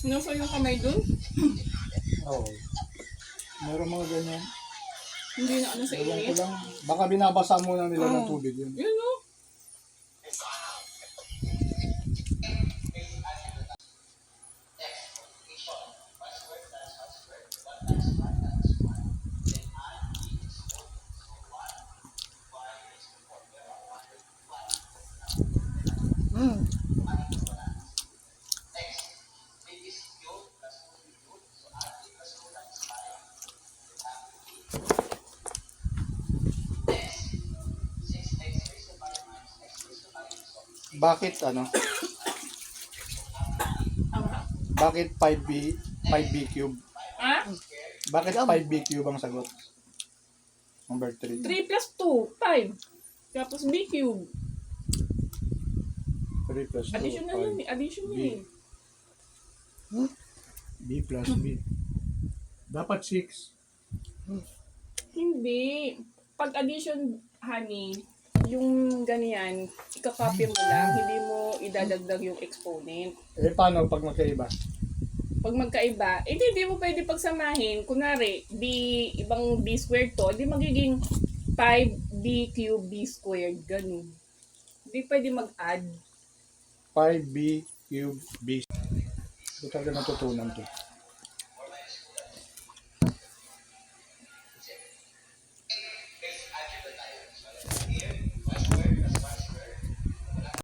Nasa yung kamay dun? Oo. Meron mga ganyan. Hindi na ano sa Ewan ko init. lang. Baka binabasa muna nila ng Oo. tubig yun. Yun o. Mm. Bakit ano? Bakit 5B cube? Ah? Bakit 5B cube ang sagot? Number 3. 3 plus 2, 5. Tapos B cube. 3 plus 2, Additional yun eh. Addition B. yun eh. B plus B. Dapat 6. Hindi. Pag addition, honey, yung ganyan, ikakopy mo lang, hindi mo idadagdag yung exponent. Eh paano pag magkaiba? Pag magkaiba, hindi mo pwede pagsamahin. Kunwari, ibang b squared to, di magiging 5b cube b squared. Ganun. Hindi pwede mag-add. 5B cube B. Ito talaga natutunan to.